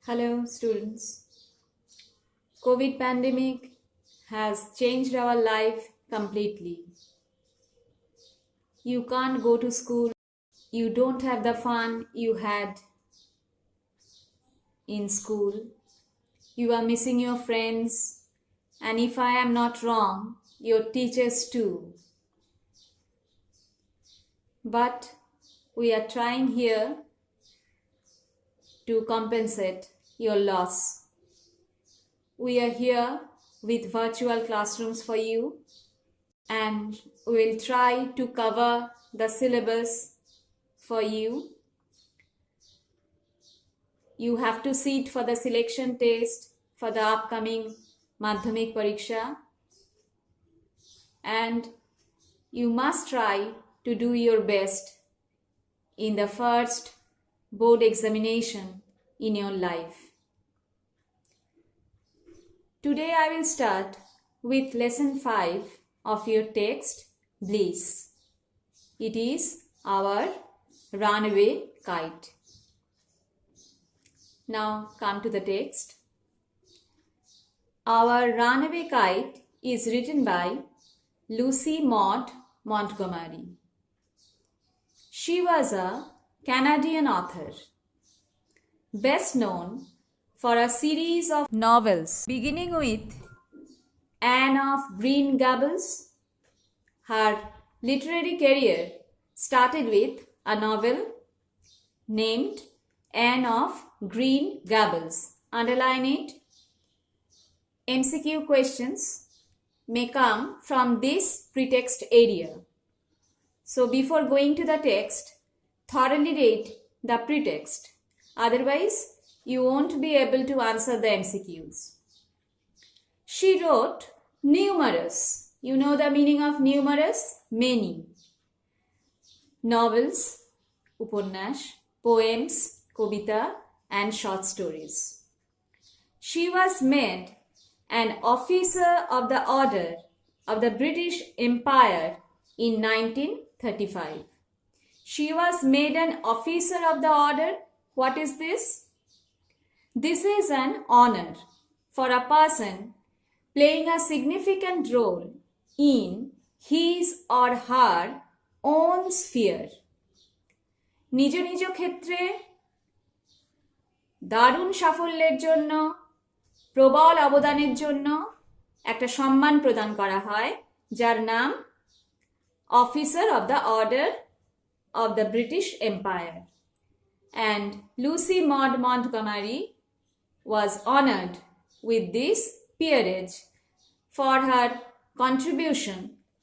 Hello students. COVID pandemic has changed our life completely. You can't go to school. You don't have the fun you had in school. You are missing your friends, and if I am not wrong, your teachers too. But we are trying here to compensate your loss. We are here with virtual classrooms for you, and we will try to cover the syllabus for you. You have to sit for the selection test for the upcoming Madhyamik Pariksha, and you must try to do your best in the first board examination in your life. Today I will start with lesson 5 of your text, Bliss. It is our Runaway Kite. Now come to the text. Our Runaway Kite is written by Lucy Maud Montgomery. She was a Canadian author, best known for a series of novels beginning with Anne of Green Gables. Her literary career started with a novel named Anne of Green Gables. Underline it. MCQ questions may come from this pretext area. So before going to the text, thoroughly read the pretext. Otherwise, you won't be able to answer the MCQs. She wrote numerous, you know the meaning of numerous? Many. Novels, upanyash, poems, kobita, and short stories. She was made an officer of the Order of the British Empire in 1935. She was made an officer of the order. What is this? This is an honor for a person playing a significant role in his or her own sphere. নিজ নিজ ক্ষেত্রে দারুণ সাফল্যের জন্য, প্রবল অবদানের জন্য একটা সম্মান প্রদান করা হয়, যার নাম Officer of the Order of the British Empire. And Lucy Maud Montgomery was honored with this peerage for her contribution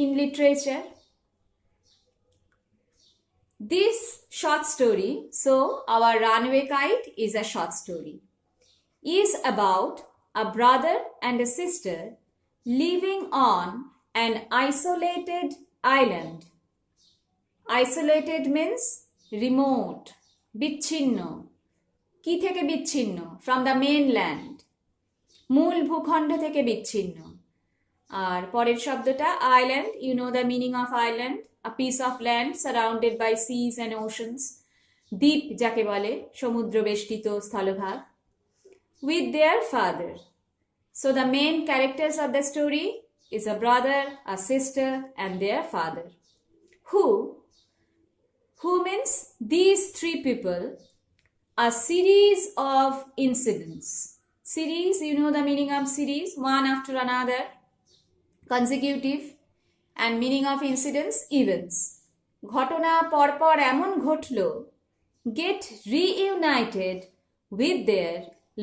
in literature. This short story, so our Runaway Kite is a short story, is about a brother and a sister living on an isolated island. Isolated means remote, বিচ্ছিন্ন. কি থেকে বিচ্ছিন্ন? From the mainland. মূল ভূখণ্ড থেকে বিচ্ছিন্ন. আর পরের শব্দটা island, you know the meaning of island, a piece of land surrounded by seas and oceans. দ্বীপ যাকে বলে, সমুদ্র বেষ্টিত স্থলভাগ. With their father. So the main characters of the story is a brother, a sister, and their father. Who means these three people, a series of incidents. Series, you know the meaning of series, one after another, consecutive, and meaning of incidents, events. ঘটনা পরপর এমন ঘটলো, get reunited with their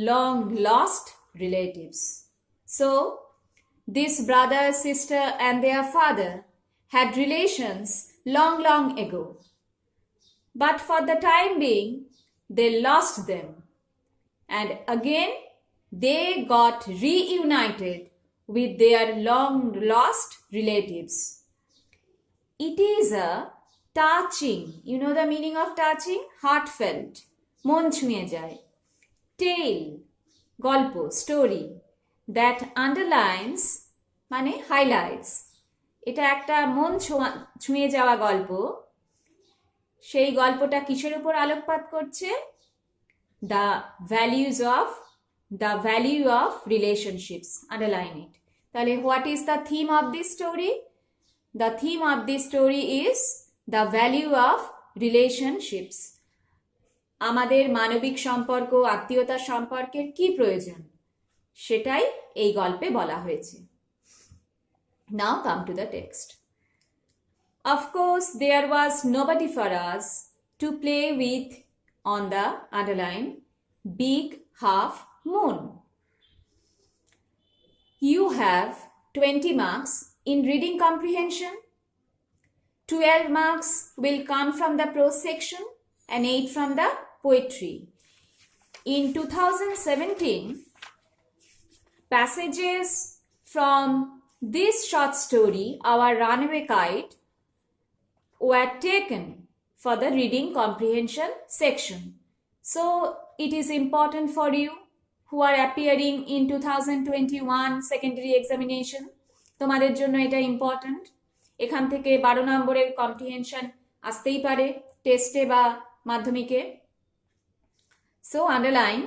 long lost relatives. So, this brother, sister, and their father had relations long ago. But for the time being, they lost them. And again, they got reunited with their long lost relatives. It is a touching, you know the meaning of touching? Heartfelt, মন ছুঁয়ে যায়. Tale, গল্প, story, that underlines মানে highlights. এটা একটা মন ছুঁয়ে যাওয়া গল্প. সেই গল্পটা কিসের উপর আলোকপাত করছে? the value of relationships. Underline it. তাহলে what is the theme of this story? The theme of this story is the value of relationships. আমাদের মানবিক সম্পর্ক, আত্মীয়তার সম্পর্কের কি প্রয়োজন সেটাই এই গল্পে বলা হয়েছে। Now come to the text. Of course, there was nobody for us to play with on the underline big half moon. You have 20 marks in reading comprehension. 12 marks will come from the prose section and 8 from the poetry. In 2017, passages from this short story, Our Runaway Kite, were taken for the reading comprehension section. So it is important for you who are appearing in 2021 secondary examination. তোমাদের জন্য এটা important. এখান থেকে 12 নম্বরের comprehension আসতেই পারে টেস্টে বা মাধ্যমিকে। So underline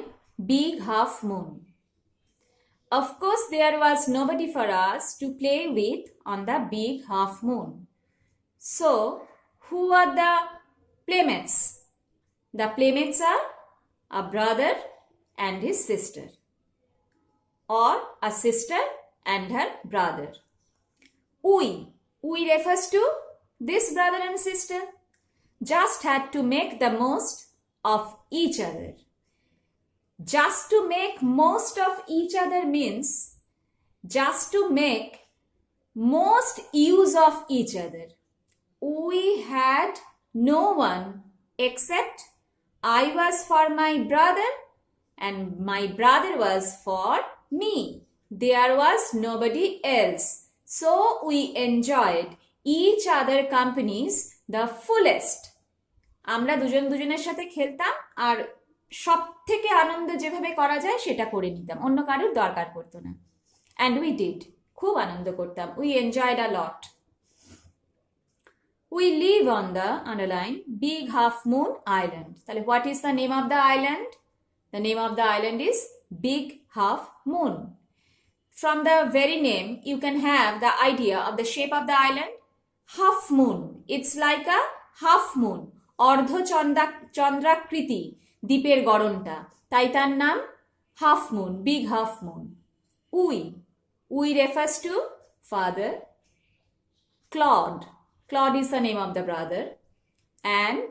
big half moon. Of course, there was nobody for us to play with on the big half moon. So, who are the playmates? The playmates are a brother and his sister, or a sister and her brother. We refers to this brother and sister just had to make the most of each other. Just to make most of each other means just to make most use of each other. We had no one except I was for my brother and my brother was for me. There was nobody else. So we enjoyed each other companies the fullest. আমরা দুজন দুজনের সাথে খেলতাম আর সব থেকে আনন্দ যেভাবে করা যায় সেটা করে নিতাম, অন্য কারোর দরকার পড়তো না। And we did. খুব আনন্দ করতাম। We enjoyed a lot. We live on the underline big half moon island. তাহলে what is the name of the island? The name of the island is Big Half Moon. From the very name, you can have the idea of the shape of the island. Half moon. It's like a half moon. অর্ধ চন্দ্রাকৃতি দ্বীপের গড়নটা, তাই তার নাম half moon, big half moon. We refers to father. Claude is the name of the brother. And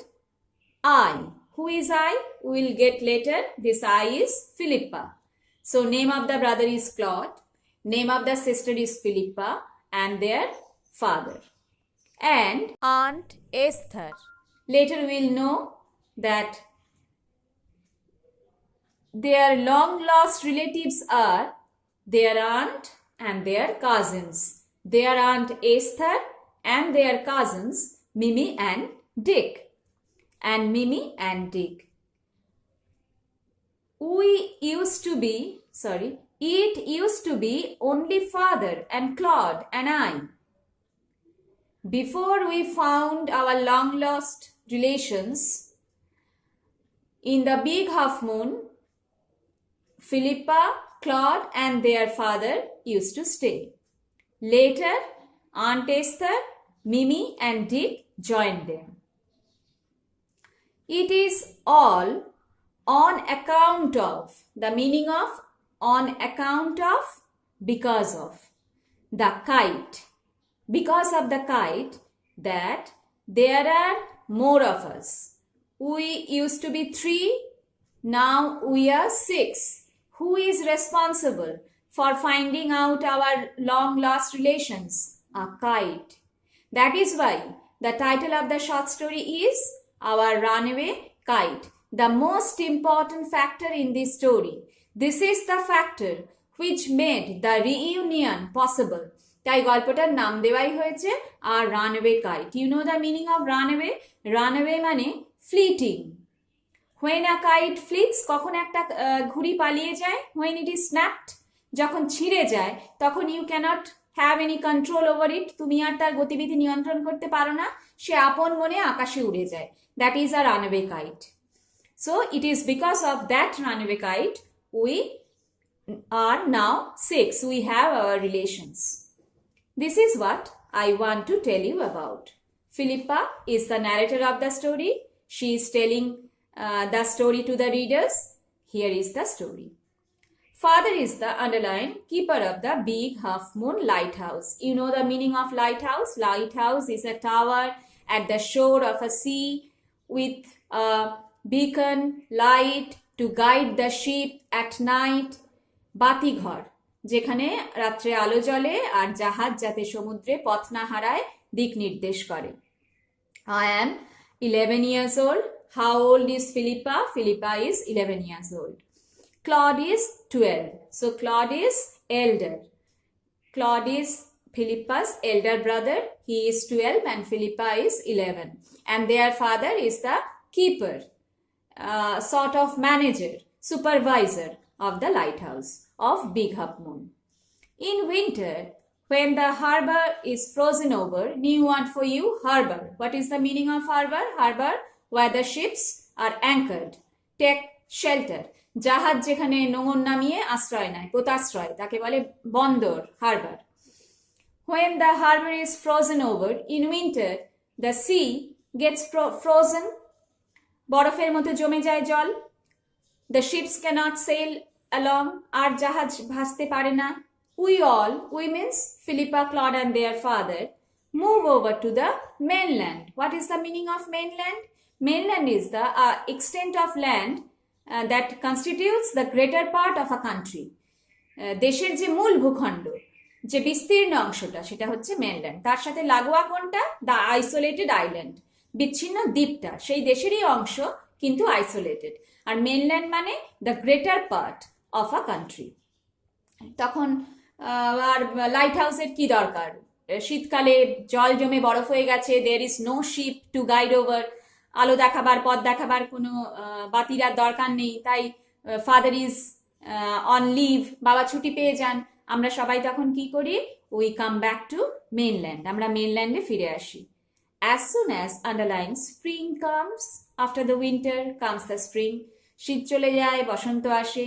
I. Who is I? We will get later. This I is Philippa. So name of the brother is Claude. Name of the sister is Philippa and their father. And Aunt Esther. Later we will know that their long lost relatives are their aunt and their cousins. Their aunt Esther and their cousins Mimi and Dick. And Mimi and Dick. It used to be only father and Claude and I. Before we found our long lost relations in the big half moon, Philippa, Claude and their father used to stay. Later, Aunt Esther, Mimi and Dick joined them. It is all on account of, the meaning of on account of, because of the kite. Because of the kite that there are more of us. We used to be 3, now we are 6. Who is responsible for finding out our long lost relations? A kite. That is why the title of the short story is Our Runaway Kite. The most important factor in this story. This is the factor which made the reunion possible. তাই গল্পটার নাম দেওয়াই হয়েছে আর runway kite. You know the meaning of runway? Runway মানে fleeting. When a kite flits, কখন একটা ঘুড়ি পালিয়ে যায়? হোয়েন ইট ইজ স্ন্যাপড, যখন ছিঁড়ে যায় তখন you can't have any control over it, তুমি আর তার গতিবিধি নিয়ন্ত্রণ করতে পারো না, সে আপন মনে আকাশে উড়ে যায়। That is a runaway kite. So it is because of that runaway kite we are now 6. We have our relations. This is what I want to tell you about. Philippa is the narrator of the story. She is telling the story to the readers. Here is the story. Father is the underlined keeper of the big half moon lighthouse. You know the meaning of lighthouse? Lighthouse is a tower at the shore of a sea with a beacon light to guide the ship at night. বাতি ঘর, যেখানে রাত্রে আলো জ্বলে আর জাহাজ যাতে সমুদ্রে পথ না হারায় দিক নির্দেশ করে। I am 11 years old. How old is Philippa? Philippa is 11 years old. Claude is 12. So Claude is elder. Claude is Philippa's elder brother. He is 12 and Philippa is 11. And their father is the keeper, sort of manager, supervisor of the lighthouse of Big Half Moon. In winter, when the harbor is frozen over, new word for you, harbor. What is the meaning of harbor? Harbor, where the ships are anchored, take shelter. জাহাজ যেখানে নোঙর নামিয়ে আশ্রয় নেয়, পোতাশ্রয়, তাকে বলে বন্দর, harbor. When the harbor is frozen over, in winter, the sea gets frozen. বরফের মতো জমে যায় জল. The ships cannot sail along. আর জাহাজ ভাসতে পারে না. We all, we means Philippa, Claude and their father, move over to the mainland. What is the meaning of mainland? Mainland is the extent of land that constitutes the greater part of a country. দেশের যে মূল ভূখণ্ড, যে বিস্তীর্ণ অংশটা, সেটা হচ্ছে mainland. তার সাথে লাগোয়া কোনটা? দ্য আইসোলেটেড আইল্যান্ড, বিচ্ছিন্ন দ্বীপটা সেই দেশেরই অংশ কিন্তু আইসোলেটেড। আর মেনল্যান্ড মানে the greater part of a country. তখন আর লাইট হাউসের কি দরকার? শীতকালে জল জমে বরফ হয়ে গেছে, there is no ship to guide over, আলো দেখাবার পথ দেখাবার কোনো বাতিরার দরকার নেই। তাই ফাদার ইজ অন লিভ, বাবা ছুটি পেয়ে যান। আমরা সবাই তখন কি করি? We come back to mainland, আমরা মেনল্যান্ডে ফিরে আসি। As soon as underline spring comes, after the winter comes the spring, শীত চলে যায়, বসন্ত আসে,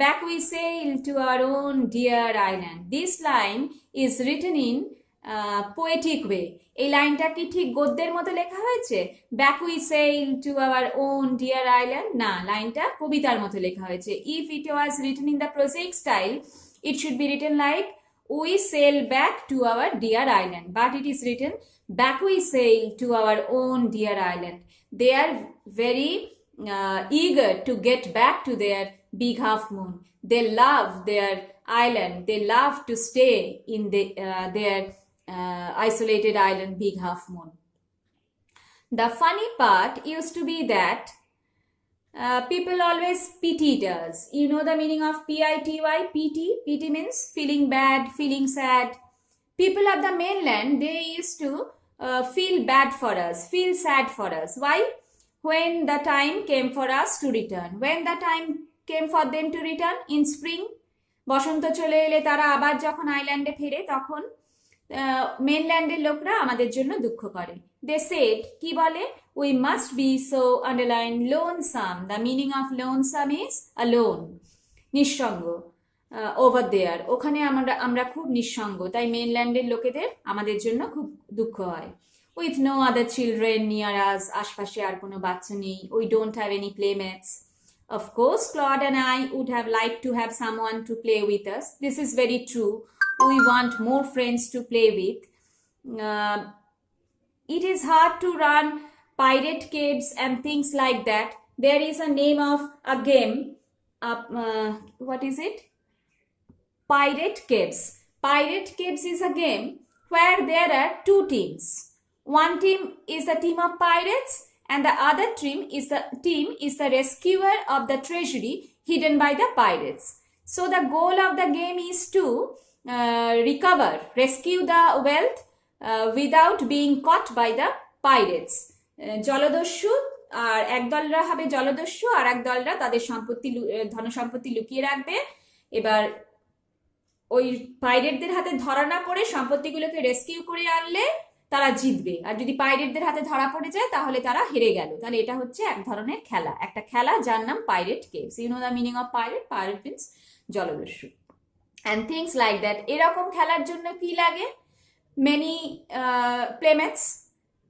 back we sail to our own dear island. This line is written in poetic way. এই লাইনটা কি ঠিক গদ্যের মতো লেখা হয়েছে? back we sail to our own dear island? না, লাইনটা কবিতার মতো লেখা হয়েছে। If it was written in the prosaic style, it should be written like we sail back to our dear island, but it is written back we sail to our own dear island. They are very eager to get back to their big half moon. They love their island. They love to stay in their isolated island, big half moon. The funny part used to be that people always pitied us. You know the meaning of P-I-T-Y? Pity? Pity means feeling bad, feeling sad. People of the mainland, they used to feel bad for us, feel sad for us. Why? When the time came for us to return. When the time came for them to return? In spring. বসন্ত চলে এলে তারা আবার যখন আইল্যান্ডে ফেরে, তখন মেনল্যান্ডের লোকরা আমাদের জন্য দুঃখ করে। They said, কি বলে? We must be so underline lonesome. The meaning of lonesome is alone, নিঃসঙ্গ। over there, ওখানে আমরা খুব নিঃসঙ্গ, তাই মেনল্যান্ডের লোকেদের আমাদের জন্য খুব দুঃখ হয়। With no other children near us, আশপাশে আর কোনো বাচ্চা নেই। We don't have any playmates. Of course, Claude and I would have liked to have someone to play with us. This is very true. We want more friends to play with. It is hard to run pirate caves and things like that. There is a name of a game. What is it? Pirate caves. Pirate caves is a game where there are two teams. One team is a team of pirates and the other team is the rescuer of the treasury hidden by the pirates. So the goal of the game is to rescue the wealth without being caught by the pirates. জলদস্যু আর একদলরা হবে জলদস্যু, আর একদলরা তাদের ধনসম্পত্তি লুকিয়ে রাখবে। এবার ওই পাইরেটদের হাতে ধরা না পড়ে সম্পত্তিগুলোকে রেস্কিউ করে আনলে তারা জিতবে, আর যদি পাইরেটদের হাতে ধরা পড়ে যায় তাহলে তারা হেরে গেল। তাহলে এটা হচ্ছে এক ধরনের খেলা, একটা খেলা যার নাম pirate caves. You know the meaning of pirate? Pirate means জলদস্যু, অ্যান্ড থিংস লাইক দ্যাট। এরকম খেলার জন্য কি লাগে? Many playmates.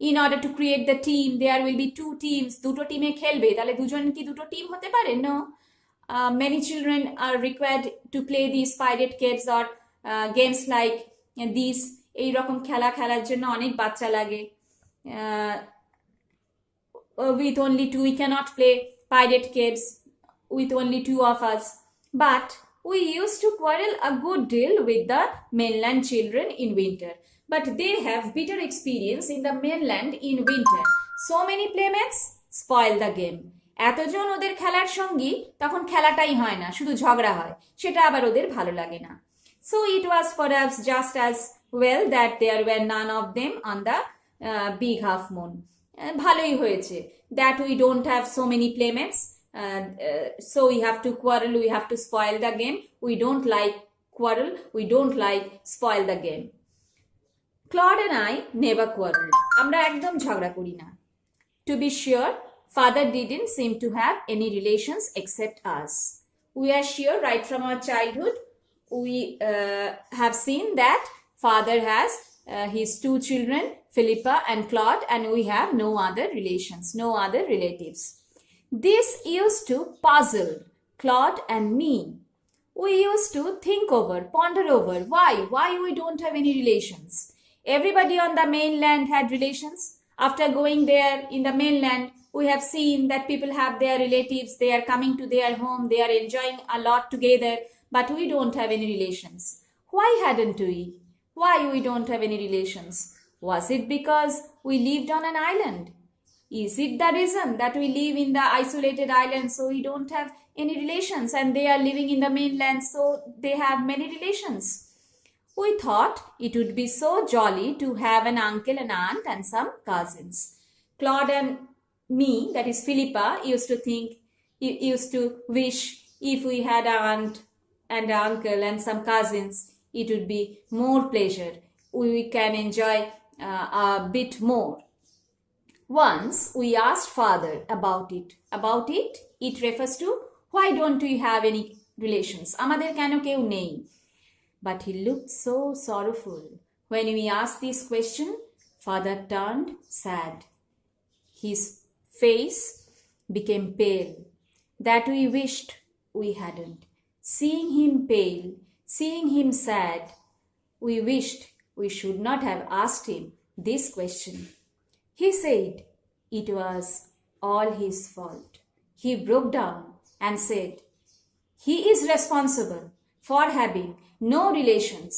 In order to create the team there will be 2 teams. দুটো টিমে খেলবে, তাহলে দুজন কি দুটো টিম হতে পারে? No. Many children are required to play these pirate caves or games like these. এইরকম খেলা খেলার জন্য অনেক বাচ্চা লাগে। With only 2 we cannot play pirate caves with only 2 of us, but we used to quarrel a good deal with the mainland children in winter, but they have bitter experience in the mainland in winter. So many playmates spoil the game. এতজন ওদের খেলার সঙ্গী, তখন খেলাটাই হয় না, শুধু ঝগড়া হয়, সেটা আবার ওদের ভালো লাগে না। So it was perhaps just as well that there were none of them on the big half moon. ভালোই হয়েছে that we don't have so many playmates, so we have to quarrel, we have to spoil the game. We don't like quarrel, we don't like spoil the game. Claude and I never quarreled. আমরা একদম ঝগড়া করি না। To be sure, father didn't seem to have any relations except us. We are sure right from our childhood we have seen that father has his 2 children, Philippa and Claude, and we have no other relations, no other relatives. This used to puzzle Claude and me. We used to think over, ponder over why we don't have any relations. Everybody on the mainland had relations. After going there in the mainland, we have seen that people have their relatives, they are coming to their home, they are enjoying a lot together, but we don't have any relations. Why hadn't we? Why we don't have any relations? Was it because we lived on an island? Is it the reason that we live in the isolated island so we don't have any relations, and they are living in the mainland so they have many relations? We thought it would be so jolly to have an uncle and aunt and some cousins. Claude and me, that is Philippa, used to wish if we had an aunt and an uncle and some cousins, it would be more pleasure. We can enjoy a bit more. Once we asked father about it. It refers to why don't we have any relations? আমাদের কেন কেউ নেই? But he looked so sorrowful. When we asked this question, father turned sad. His face became pale, that we wished we hadn't. Seeing him pale, seeing him sad, we wished we should not have asked him this question. He said it was all his fault. He broke down and said he is responsible for having no relations.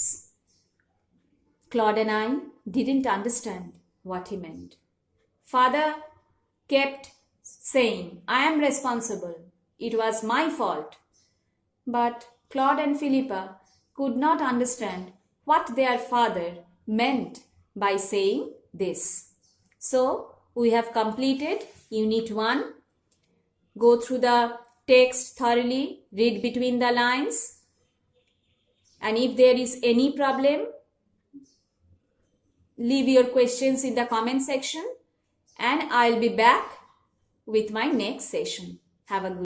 Claude and I didn't understand what he meant. Father kept saying, I am responsible. It was my fault. But Claude and Philippa could not understand what their father meant by saying this. So, we have completed Unit 1. Go through the text thoroughly, read between the lines. And if there is any problem, leave your questions in the comment section. And I'll be back with my next session. Have a good